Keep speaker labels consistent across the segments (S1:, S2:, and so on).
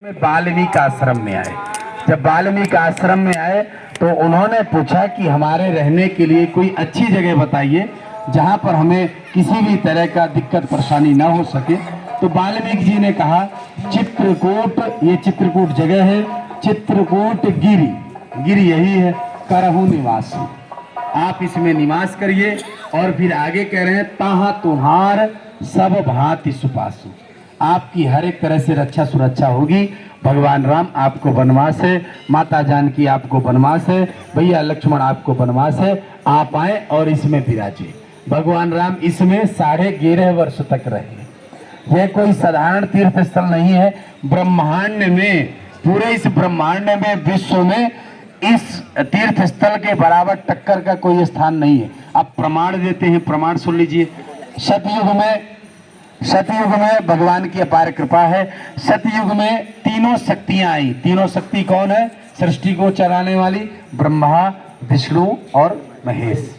S1: में वाल्मीकि आश्रम में आए। जब वाल्मीकि आश्रम में आए तो उन्होंने पूछा कि हमारे रहने के लिए कोई अच्छी जगह बताइए जहाँ पर हमें किसी भी तरह का दिक्कत परेशानी ना हो सके। तो वाल्मीकि जी ने कहा चित्रकूट, ये चित्रकूट जगह है, चित्रकूट गिरी, गिरी यही है, करहु निवास, आप इसमें निवास करिए। और फिर आगे कह रहे हैं ताहा तुम्हार सब भांति सुपासु, आपकी हर एक तरह से रक्षा सुरक्षा होगी। भगवान राम आपको वनवास है, माता जानकी आपको वनवास है, भैया लक्ष्मण आपको वनवास है, आप आए और इसमें विराजे। भगवान राम इसमें 11.5 वर्ष तक रहे। यह कोई साधारण तीर्थ स्थल नहीं है। ब्रह्मांड में, पूरे इस ब्रह्मांड में, विश्व में इस तीर्थ स्थल के बराबर टक्कर का कोई स्थान नहीं है। आप प्रमाण देते हैं, प्रमाण सुन लीजिए। सतयुग में भगवान की अपार कृपा है। सतयुग में तीनों शक्तियां आई। तीनों शक्ति कौन है? सृष्टि को चलाने वाली ब्रह्मा, विष्णु और महेश।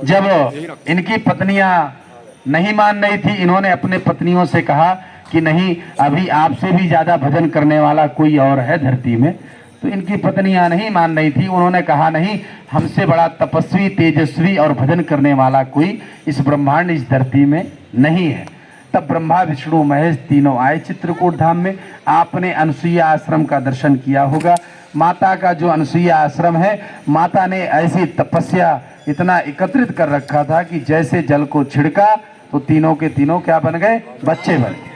S1: जब इनकी पत्नियां नहीं मान रही थी, इन्होंने अपने पत्नियों से कहा कि नहीं, अभी आपसे भी ज्यादा भजन करने वाला कोई और है धरती में। तो इनकी पत्नियां नहीं मान रही थी। उन्होंने कहा नहीं, हमसे बड़ा तपस्वी, तेजस्वी और भजन करने वाला कोई इस ब्रह्मांड, इस धरती में नहीं है। तब ब्रह्मा, विष्णु, महेश तीनों आए चित्रकूट धाम में। आपने अनसुईया आश्रम का दर्शन किया होगा। माता का जो अनसुईया आश्रम है, माता ने ऐसी तपस्या इतना एकत्रित कर रखा था कि जैसे जल को छिड़का तो तीनों के तीनों क्या बन गए? बच्चे बन गए।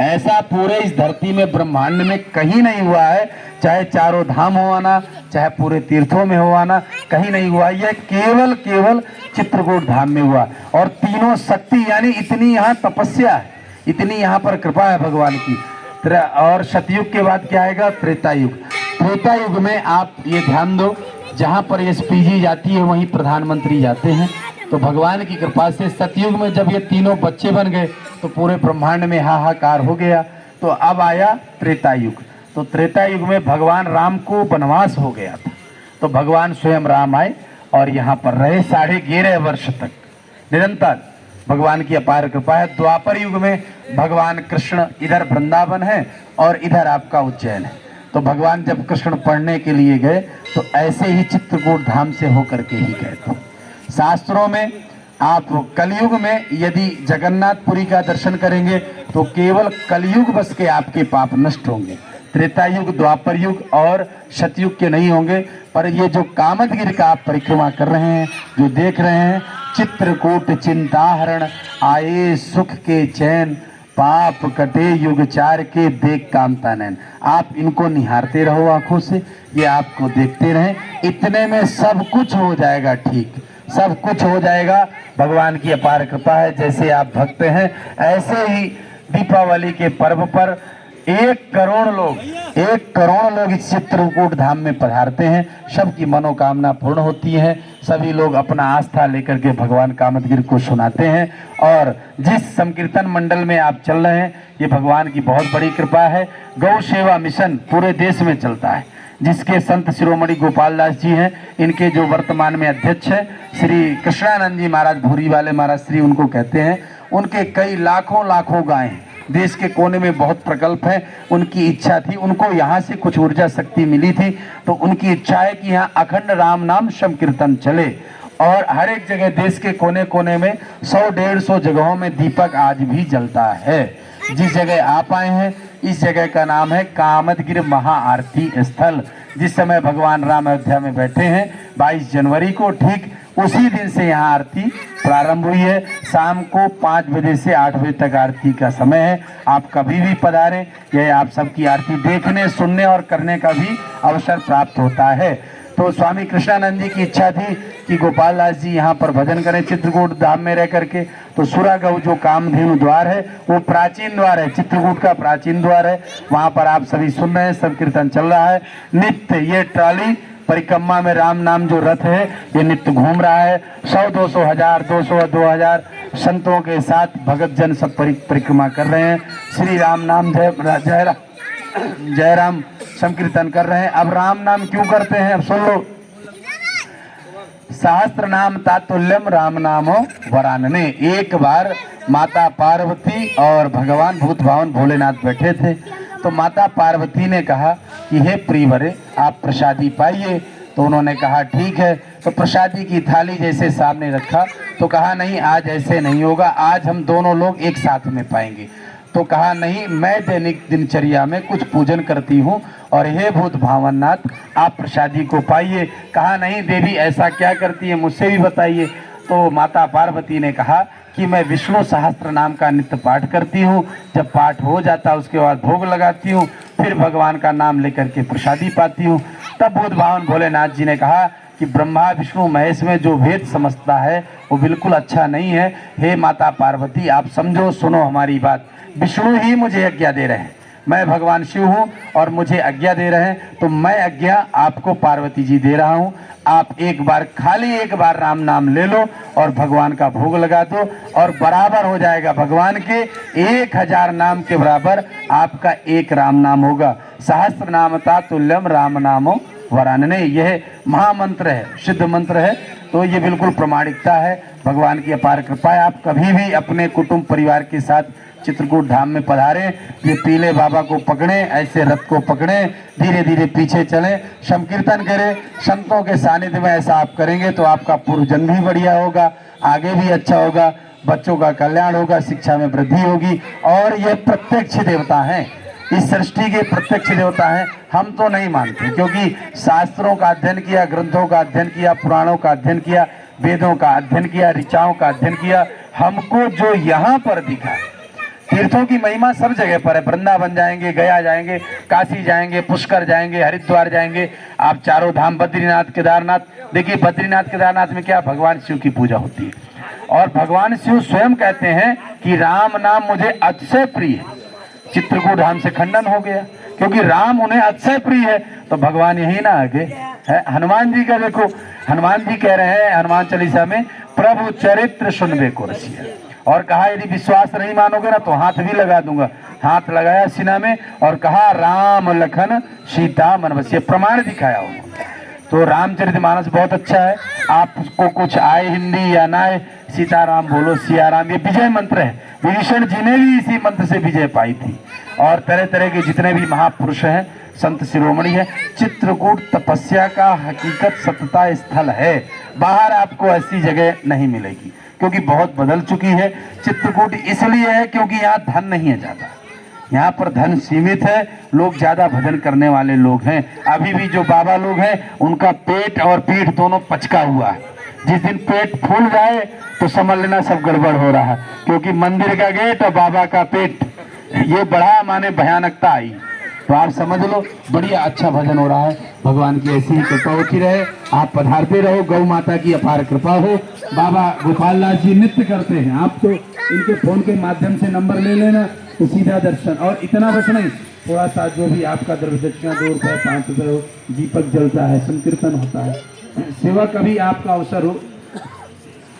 S1: ऐसा पूरे इस धरती में, ब्रह्मांड में कहीं नहीं हुआ है। चाहे चारों धाम हो आना, चाहे पूरे तीर्थों में हो आना, कहीं नहीं हुआ। यह केवल चित्रकूट धाम में हुआ। और तीनों शक्ति, यानी इतनी यहाँ तपस्या है, इतनी यहाँ पर कृपा है भगवान की। और सतयुग के बाद क्या आएगा? त्रेता युग। त्रेता युग में आप ये ध्यान दो, जहाँ पर एसपीजी जाती है वहीं प्रधानमंत्री जाते हैं। तो भगवान की कृपा से सतयुग में जब ये तीनों बच्चे बन गए तो पूरे ब्रह्मांड में हाहाकार हो गया। तो अब आया त्रेता युग। तो त्रेता युग में भगवान राम को वनवास हो गया था। तो भगवान स्वयं राम आए और यहाँ पर रहे 11.5 वर्ष तक निरंतर। भगवान की अपार कृपा है। द्वापर युग में भगवान कृष्ण इधर वृंदावन है और इधर आपका उज्जैन है। तो भगवान जब कृष्ण पढ़ने के लिए गए तो ऐसे ही चित्रकूट धाम से होकर के ही गए थे। शास्त्रों में आप कलयुग में यदि जगन्नाथपुरी का दर्शन करेंगे तो केवल कलयुग बस के आपके पाप नष्ट होंगे। त्रेता युग, द्वापर युग और सतयुग के नहीं होंगे। पर ये जो कामदगिरि का आप परिक्रमा कर रहे हैं, जो देख रहे हैं, चित्रकूट चिंताहरण आए सुख के चैन, पाप कटे युग चार के देख कामता नैन। आप इनको निहारते रहो आंखों से, ये आपको देखते रहें। इतने में सब कुछ हो जाएगा ठीक, सब कुछ हो जाएगा। भगवान की अपार कृपा है। जैसे आप भक्त हैं, ऐसे ही दीपावली के पर्व पर 1 करोड़ लोग इस चित्रकूट धाम में पधारते हैं। सबकी मनोकामना पूर्ण होती है। सभी लोग अपना आस्था लेकर के भगवान कामदगिरि को सुनाते हैं। और जिस संकीर्तन मंडल में आप चल रहे हैं, ये भगवान की बहुत बड़ी कृपा है। गौ सेवा मिशन पूरे देश में चलता है, जिसके संत शिरोमणि गोपाल दास जी हैं। इनके जो वर्तमान में अध्यक्ष हैं श्री कृष्णानंद जी महाराज, भूरी वाले महाराज श्री उनको कहते हैं। उनके कई लाखों गायें हैं, देश के कोने में बहुत प्रकल्प है। उनकी इच्छा थी, उनको यहाँ से कुछ ऊर्जा शक्ति मिली थी, तो उनकी इच्छा है कि यहाँ अखंड राम नाम संकीर्तन चले। और हर एक जगह देश के कोने कोने में 100-150 जगहों में दीपक आज भी जलता है। जिस जगह आप आए हैं, इस जगह का नाम है कामदगिरि महाआरती स्थल। जिस समय भगवान राम अयोध्या में बैठे हैं 22 जनवरी को, ठीक उसी दिन से यहाँ आरती प्रारंभ हुई है। शाम को 5 बजे से 8 बजे तक आरती का समय है। आप कभी भी पधारें, यह आप सबकी आरती देखने, सुनने और करने का भी अवसर प्राप्त होता है। तो स्वामी कृष्णानंद जी की इच्छा थी कि गोपाल दास जी यहाँ पर भजन करें चित्रकूट धाम में रह करके। तो सुरागौ जो कामधेनु द्वार है, वो प्राचीन द्वार है, चित्रकूट का प्राचीन द्वार है। वहाँ पर आप सभी सुन रहे हैं, सब कीर्तन चल रहा है नित्य। ये ट्राली परिक्रमा में राम नाम जो रथ है, ये नित्य घूम रहा है। 100-200 हजार 200-2000 संतों के साथ भगत जन सब परिक्रमा कर रहे हैं। श्री राम नाम जय राम संकीर्तन कर रहे हैं। अब राम नाम क्यों करते हैं, अब सुन लो। सहस्त्र नाम तातुल्यम राम नामो वरानने। एक बार माता पार्वती और भगवान भूत भावन भोलेनाथ बैठे थे। तो माता पार्वती ने कहा कि हे प्रियवरे, आप प्रसादी पाइए। तो उन्होंने कहा ठीक है। तो प्रसादी की थाली जैसे सामने रखा तो कहा नहीं, आज ऐसे नहीं होगा, आज हम दोनों लोग एक साथ में पाएंगे। तो कहा नहीं, मैं दैनिक दिनचर्या में कुछ पूजन करती हूँ और हे भूत भावननाथ, आप प्रसादी को पाइए। कहा नहीं देवी, ऐसा क्या करती है, मुझसे भी बताइए। तो माता पार्वती ने कहा कि मैं विष्णु सहस्त्र नाम का नित्य पाठ करती हूँ, जब पाठ हो जाता है उसके बाद भोग लगाती हूँ, फिर भगवान का नाम लेकर के प्रसादी पाती हूँ। तब भूत भावन भोलेनाथ जी ने कहा कि ब्रह्मा विष्णु महेश में जो भेद समझता है वो बिल्कुल अच्छा नहीं है। हे माता पार्वती, आप समझो, सुनो हमारी बात। विष्णु ही मुझे आज्ञा दे रहे हैं, मैं भगवान शिव हूँ और मुझे आज्ञा दे रहे हैं, तो मैं आज्ञा आपको पार्वती जी दे रहा हूँ। आप एक बार, खाली एक बार राम नाम ले लो और भगवान का भोग लगा दो और बराबर हो जाएगा। भगवान के 1000 नाम के बराबर आपका एक राम नाम होगा। सहस्त्र नामता तुल्यम राम नामो वरानने, यह महामंत्र है, सिद्ध मंत्र है। तो ये बिल्कुल प्रामाणिकता है, भगवान की अपार कृपा है। आप कभी भी अपने कुटुंब परिवार के साथ चित्रकूट धाम में पधारें, ये पीले बाबा को पकड़ें, ऐसे रथ को पकड़ें, धीरे धीरे पीछे चलें, संकीर्तन करें। संतों के सानिध्य में ऐसा आप करेंगे तो आपका पूर्व जन्म भी बढ़िया होगा, आगे भी अच्छा होगा, बच्चों का कल्याण होगा, शिक्षा में वृद्धि होगी। और ये प्रत्यक्ष देवता हैं, इस सृष्टि के प्रत्यक्ष देवता हैं। हम तो नहीं मानते, क्योंकि शास्त्रों का अध्ययन किया, ग्रंथों का अध्ययन किया, पुराणों का अध्ययन किया, वेदों का अध्ययन किया, ऋचाओं का अध्ययन किया। हमको जो यहाँ पर दिखा, तीर्थों की महिमा सब जगह पर है। वृंदावन जाएंगे, गया जाएंगे, काशी जाएंगे, पुष्कर जाएंगे, हरिद्वार जाएंगे, आप चारों धाम, बद्रीनाथ, केदारनाथ। देखिए बद्रीनाथ केदारनाथ में क्या, भगवान शिव की पूजा होती है और भगवान शिव स्वयं कहते हैं कि राम नाम मुझे अतिशय प्रिय है। चित्रकूट धाम से खंडन हो गया, क्योंकि राम उन्हें अतिशय प्रिय है। तो भगवान यही ना आगे है। हनुमान जी का देखो, हनुमान जी कह रहे हैं हनुमान चालीसा में, प्रभु चरित्र सुनबे को रसिया, और कहा यदि विश्वास नहीं मानोगे ना तो हाथ भी लगा दूंगा। हाथ लगाया सीना में और कहा राम लखन सीता मन बसिया, प्रमाण दिखाया उन्होंने। तो रामचरितमानस बहुत अच्छा है। आपको कुछ आए हिंदी या ना आए, सीताराम बोलो, सियाराम, ये विजय मंत्र है। विभीषण जी ने भी इसी मंत्र से विजय पाई थी। और तरह तरह के जितने भी महापुरुष हैं, संत शिरोमणि है। चित्रकूट तपस्या का हकीकत सतता स्थल है, बाहर आपको ऐसी जगह नहीं मिलेगी, क्योंकि बहुत बदल चुकी है। चित्रकूट इसलिए है क्योंकि यहाँ धन नहीं है ज्यादा, यहाँ पर धन सीमित है, लोग ज्यादा भजन करने वाले लोग हैं। अभी भी जो बाबा लोग हैं उनका पेट और पीठ दोनों पचका हुआ है। जिस दिन पेट फूल जाए तो समझ लेना सब गड़बड़ हो रहा है, क्योंकि मंदिर का गेट और बाबा का पेट, ये बड़ा माने भयानकता आई। तो आप समझ लो, बढ़िया अच्छा भजन हो रहा है। भगवान की ऐसी ही कृपा होती रहे, आप पधारते रहो, गौ माता की अपार कृपा हो। बाबा गोपाल दास जी नृत्य करते हैं, आप तो इनके फोन के माध्यम से नंबर ले लेना तो सीधा दर्शन। और इतना बस नहीं, थोड़ा सा जो भी आपका द्रव्य दक्षिणा 2 रुपये 5 रुपये हो, दीपक जलता है, संकीर्तन होता है, सेवा का भी आपका अवसर हो।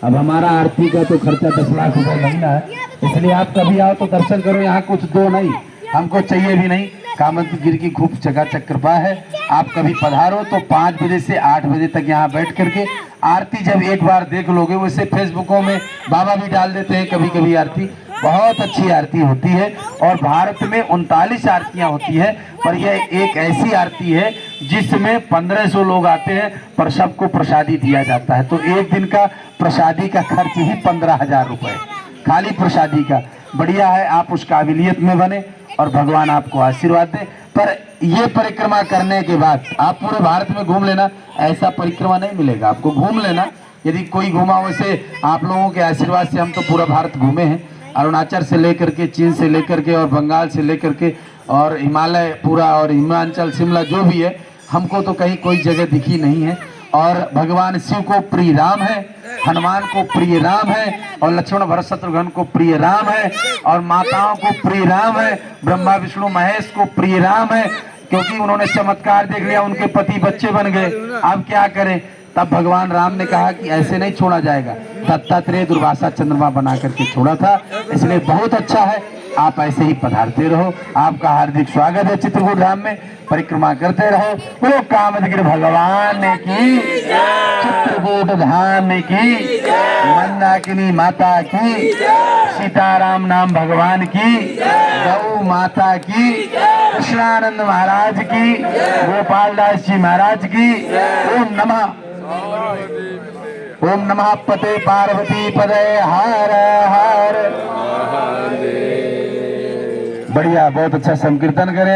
S1: अब हमारा आरती का तो खर्चा 10 लाख रुपए महीना है, इसलिए आप कभी आओ तो दर्शन करो। यहाँ कुछ दो नहीं, हमको चाहिए भी नहीं, कामतगिरी की खूब चकाचक कृपा है। आप कभी पधारो तो 5 बजे से 8 बजे तक यहाँ बैठ करके आरती जब एक बार देख लोगे, वैसे फेसबुकों में बाबा भी डाल देते हैं कभी कभी आरती, बहुत अच्छी आरती होती है। और भारत में 39 आरतियाँ होती है, पर यह एक ऐसी आरती है जिसमें 1500 लोग आते हैं, पर सबको प्रसादी दिया जाता है। तो एक दिन का प्रसादी का खर्च ही 15,000 रुपये, खाली प्रसादी का। बढ़िया है, आप उस काबिलियत में बने और भगवान आपको आशीर्वाद दे। पर ये परिक्रमा करने के बाद आप पूरे भारत में घूम लेना, ऐसा परिक्रमा नहीं मिलेगा आपको। घूम लेना, यदि कोई घूमा, वैसे आप लोगों के आशीर्वाद से हम तो पूरा भारत घूमे हैं, अरुणाचल से लेकर के, चीन से लेकर के, और बंगाल से लेकर के, और हिमालय पूरा, और हिमाचल, शिमला, जो भी है, हमको तो कहीं कोई जगह दिखी नहीं है। और भगवान शिव को प्रिय राम है, हनुमान को प्रिय राम है, और लक्ष्मण भरत शत्रुघ्न को प्रिय राम है, और माताओं को प्रिय राम है, ब्रह्मा विष्णु महेश को प्रिय राम है, क्योंकि उन्होंने चमत्कार देख लिया, उनके पति बच्चे बन गए। अब क्या करें? तब भगवान राम ने कहा कि ऐसे नहीं छोड़ा जाएगा। दत्तात्रेय दुर्वासा चंद्रमा बना करके छोड़ा था, इसलिए बहुत अच्छा है। आप ऐसे ही पधारते रहो। आपका हार्दिक स्वागत है चित्रकूट धाम में। परिक्रमा करते रहो। बोलो कामदगिरि भगवान की, चित्रकूट धाम की, मंदाकिनी माता की, सीताराम नाम भगवान की, गौ माता की, कृष्णानंद महाराज की, गोपाल दास जी महाराज की। ओम नमः पते पार्वती पदे हर हर। बढ़िया, बहुत अच्छा संकीर्तन करें।